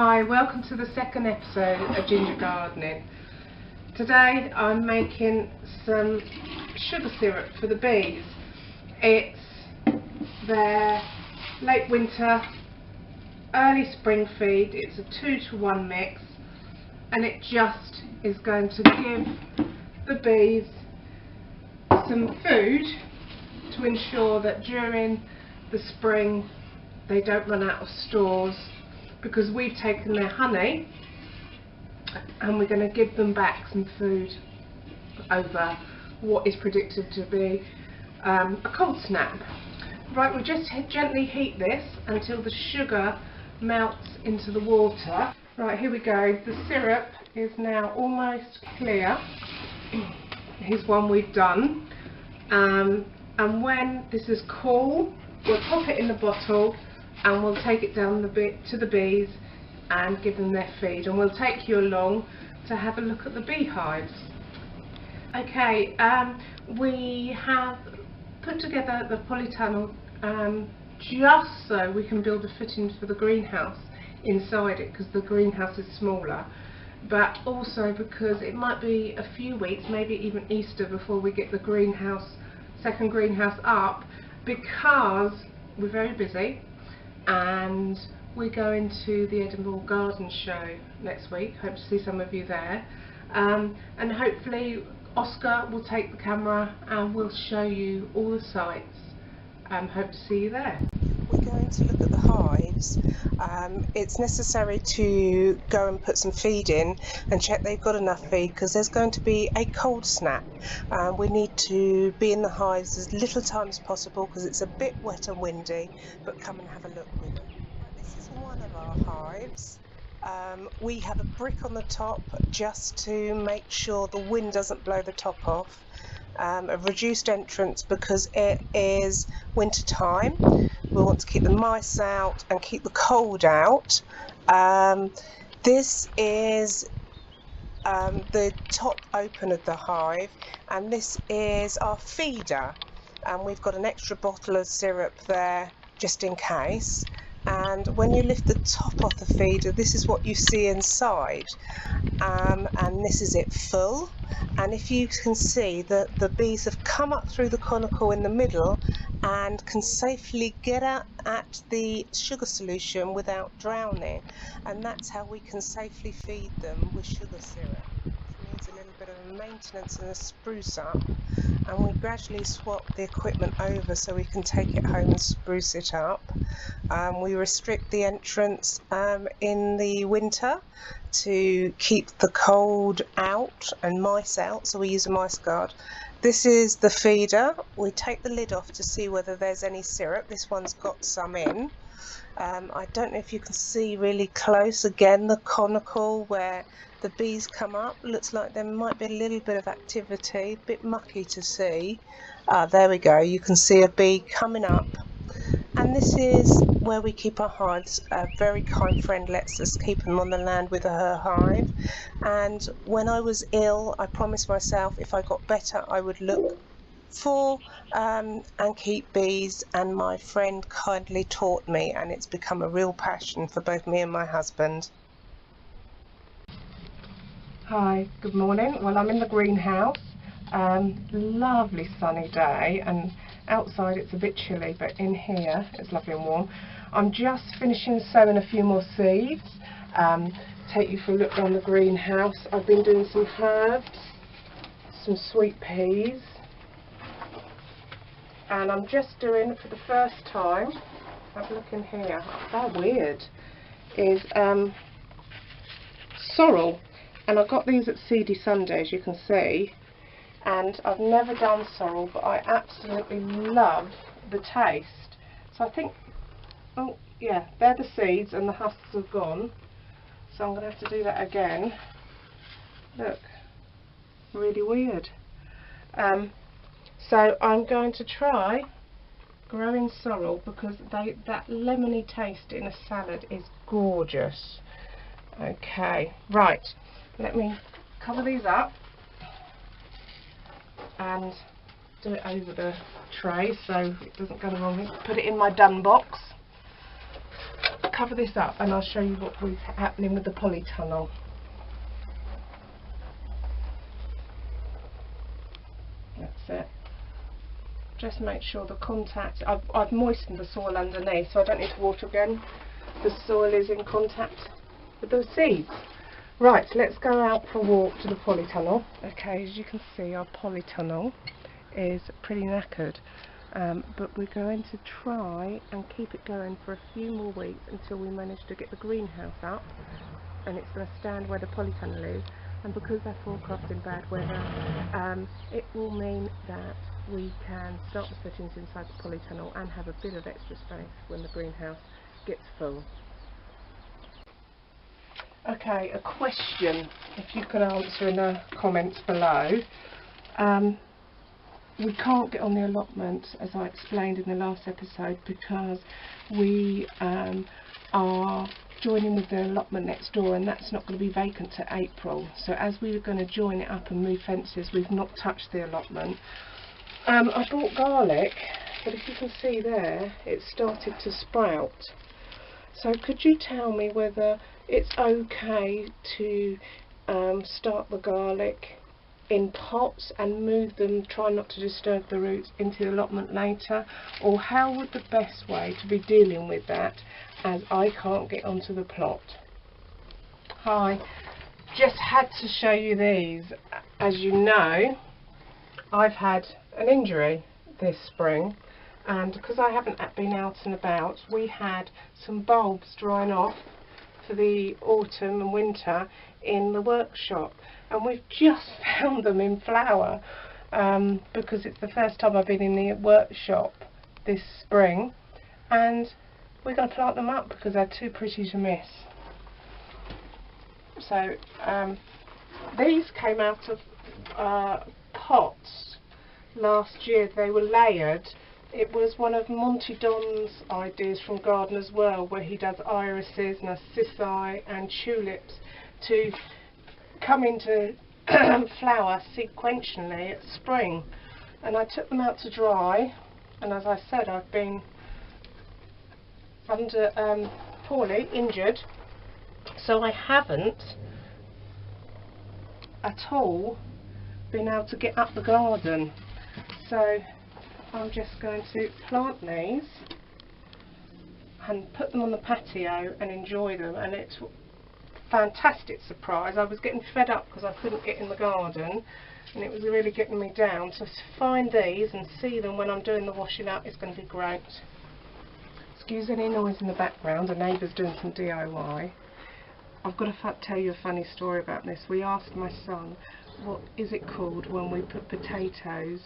Hi, welcome to the second episode of Ginger Gardening. Today I'm making some sugar syrup for the bees. It's their late winter, early spring feed. It's a 2-to-1 mix, and it just is going to give the bees some food to ensure that during the spring they don't run out of stores, because we've taken their honey and we're going to give them back some food over what is predicted to be a cold snap. Right, we just gently heat this until the sugar melts into the water. Right, here we go. The syrup is now almost clear. Here's one we've done. And when this is cool, we'll pop it in the bottle and we'll take it down to the bees and give them their feed, and we'll take you along to have a look at the beehives. Okay, we have put together the polytunnel just so we can build a footing for the greenhouse inside it, because the greenhouse is smaller, but also because it might be a few weeks, maybe even Easter, before we get the second greenhouse up, because we're very busy and we're going to the Edinburgh Garden Show next week. Hope to see some of you there, and hopefully Oscar will take the camera and we'll show you all the sites. Hope to see you there. We're going to look at the hives. It's necessary to go and put some feed in and check they've got enough feed, because there's going to be a cold snap. We need to be in the hives as little time as possible because it's a bit wet and windy, but come and have a look with them. This is one of our hives. We have a brick on the top just to make sure the wind doesn't blow the top off. A reduced entrance because it is winter time. We want to keep the mice out and keep the cold out. This is the top open of the hive, and this is our feeder, and we've got an extra bottle of syrup there just in case. And when you lift the top off the feeder, this is what you see inside, and this is it full. And if you can see that the bees have come up through the conical in the middle and can safely get out at the sugar solution without drowning, and that's how we can safely feed them with sugar syrup. It needs a little bit of maintenance and a spruce up, and we gradually swap the equipment over so we can take it home and spruce it up. We restrict the entrance in the winter to keep the cold out and mice out, so we use a mice guard. This is the feeder. We take the lid off to see whether there's any syrup. This one's got some in. I don't know if you can see really close, again the conical where the bees come up, looks like there might be a little bit of activity, a bit mucky to see. There we go, you can see a bee coming up. And this is where we keep our hives. A very kind friend lets us keep them on the land with her hive. And when I was ill, I promised myself if I got better I would look for and keep bees, and my friend kindly taught me, and it's become a real passion for both me and my husband. Hi, good morning. Well, I'm in the greenhouse. Lovely sunny day, and outside it's a bit chilly, but in here it's lovely and warm. I'm just finishing sowing a few more seeds. Take you for a look around the greenhouse. I've been doing some herbs, some sweet peas, and I'm just doing, for the first time, have a look in here, how weird, is sorrel. And I got these at Seedy Sunday, as you can see, and I've never done sorrel, but I absolutely love the taste. So I think, oh yeah, they're the seeds and the husks have gone, so I'm going to have to do that again. Look, really weird. So I'm going to try growing sorrel, because that lemony taste in a salad is gorgeous. Okay, right, let me cover these up and do it over the tray so it doesn't go the wrong way. Put it in my done box. cover this up and I'll show you what was happening with the polytunnel. That's it. Just make sure the contact, I've moistened the soil underneath so I don't need to water again. The soil is in contact with those seeds. Right, so let's go out for a walk to the polytunnel. Okay, as you can see, our polytunnel is pretty knackered, but we're going to try and keep it going for a few more weeks until we manage to get the greenhouse up, and it's going to stand where the polytunnel is. And because they're forecasting bad weather, it will mean that we can start the footings inside the polytunnel and have a bit of extra space when the greenhouse gets full. Okay, a question, if you could answer in the comments below. We can't get on the allotment, as I explained in the last episode, because we are joining with the allotment next door, and that's not going to be vacant to April. So as we were going to join it up and move fences, we've not touched the allotment. I bought garlic, but if you can see there, it started to sprout. So could you tell me whether it's okay to start the garlic in pots and move them, try not to disturb the roots, into the allotment later? Or how would the best way to be dealing with that, as I can't get onto the plot? Hi, just had to show you these. As you know, I've had an injury this spring, and because I haven't been out and about, we had some bulbs drying off for the autumn and winter in the workshop, and we've just found them in flower, because it's the first time I've been in the workshop this spring, and we're going to plant them up because they're too pretty to miss. So these came out of pots last year. They were layered. It was one of Monty Don's ideas from Gardener's World, where he does irises, narcissi and tulips to come into flower sequentially at spring. And I took them out to dry, and as I said, I've been poorly injured, so I haven't at all been able to get up the garden. So I'm just going to plant these and put them on the patio and enjoy them, and it's a fantastic surprise. I was getting fed up because I couldn't get in the garden, and it was really getting me down. So to find these and see them when I'm doing the washing up is going to be great. Excuse any noise in the background, the neighbour's doing some DIY. I've got to tell you a funny story about this. We asked my son, what is it called when we put potatoes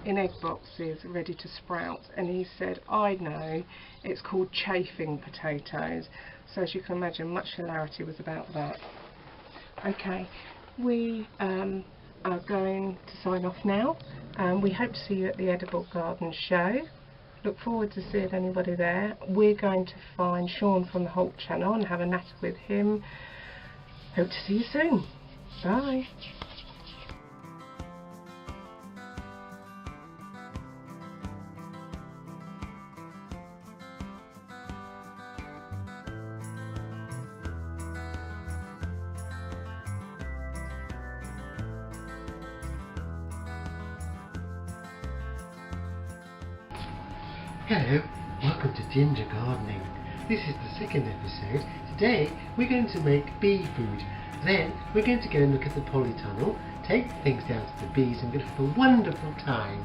in egg boxes ready to sprout, and he said, I know, it's called chafing potatoes. So as you can imagine, much hilarity was about that. Okay, we are going to sign off now, and we hope to see you at the Edible Garden show. Look forward to seeing anybody there. We're going to find Sean from the Holt channel and have a natter with him. Hope to see you soon. Bye. Hello, welcome to Ginger Gardening. This is the second episode. Today we're going to make bee food. Then we're going to go and look at the polytunnel, take things down to the bees, and we're going to have a wonderful time.